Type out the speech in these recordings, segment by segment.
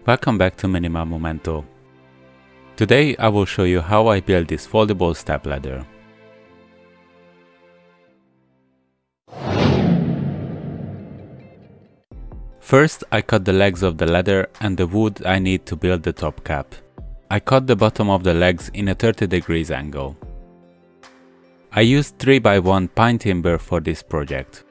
Welcome back to Minimal Momento. Today I will show you how I built this foldable step ladder. First, I cut the legs of the ladder and the wood I need to build the top cap. I cut the bottom of the legs in a 30 degrees angle. I used 3x1 pine timber for this project.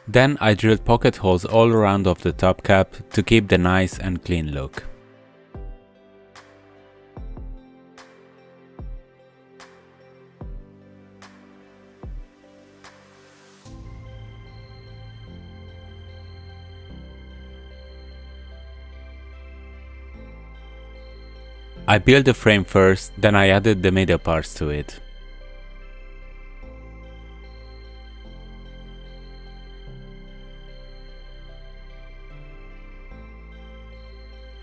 Then I drilled pocket holes all around of the top cap to keep the nice and clean look. I built the frame first, then I added the middle parts to it.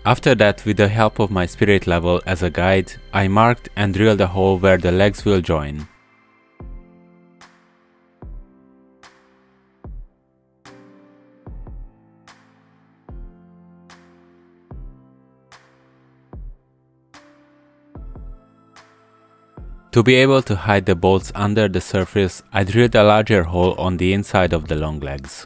After that, with the help of my spirit level as a guide, I marked and drilled a hole where the legs will join. To be able to hide the bolts under the surface, I drilled a larger hole on the inside of the long legs.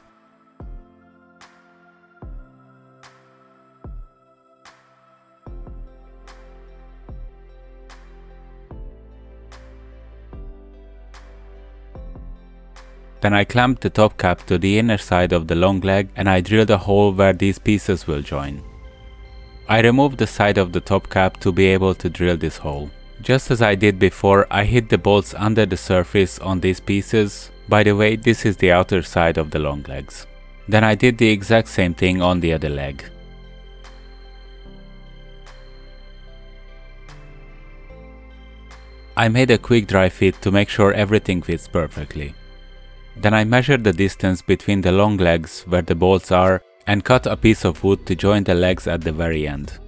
Then I clamped the top cap to the inner side of the long leg and I drilled a hole where these pieces will join. I removed the side of the top cap to be able to drill this hole. Just as I did before, I hid the bolts under the surface on these pieces. By the way, this is the outer side of the long legs. Then I did the exact same thing on the other leg. I made a quick dry fit to make sure everything fits perfectly. Then I measured the distance between the long legs where the bolts are and cut a piece of wood to join the legs at the very end.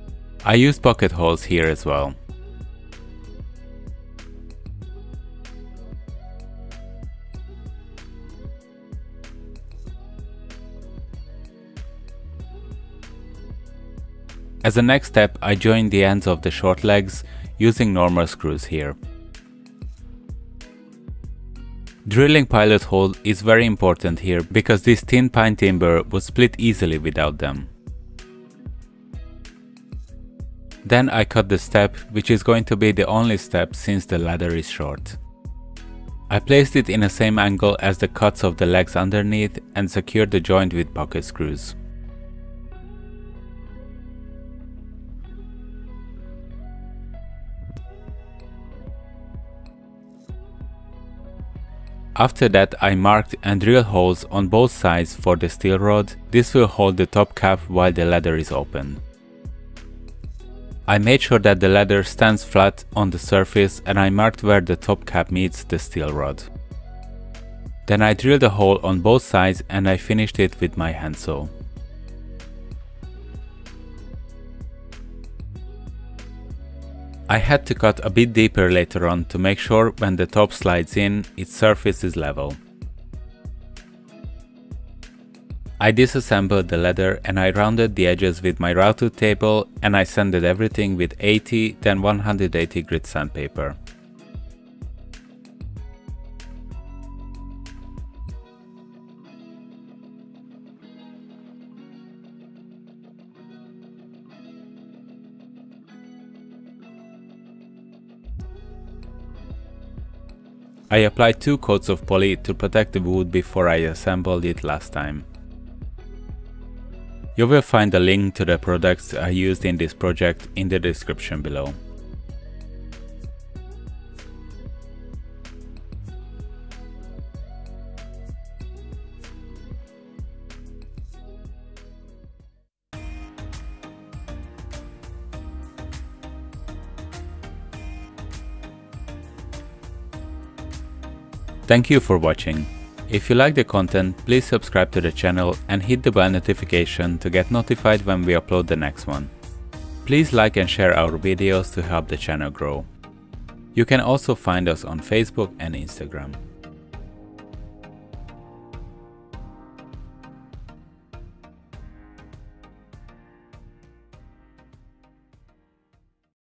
I used pocket holes here as well. As a next step, I joined the ends of the short legs using normal screws here. Drilling pilot hole is very important here because this thin pine timber would split easily without them. Then I cut the step, which is going to be the only step since the ladder is short. I placed it in the same angle as the cuts of the legs underneath and secured the joint with pocket screws. After that, I marked and drilled holes on both sides for the steel rod. This will hold the top cap while the ladder is open. I made sure that the ladder stands flat on the surface and I marked where the top cap meets the steel rod. Then I drilled a hole on both sides and I finished it with my handsaw. I had to cut a bit deeper later on to make sure when the top slides in, its surface is level. I disassembled the ladder and I rounded the edges with my router table and I sanded everything with 80 then 180 grit sandpaper. I applied 2 coats of poly to protect the wood before I assembled it last time. You will find a link to the products I used in this project in the description below. Thank you for watching. If you like the content, please subscribe to the channel and hit the bell notification to get notified when we upload the next one. Please like and share our videos to help the channel grow. You can also find us on Facebook and Instagram.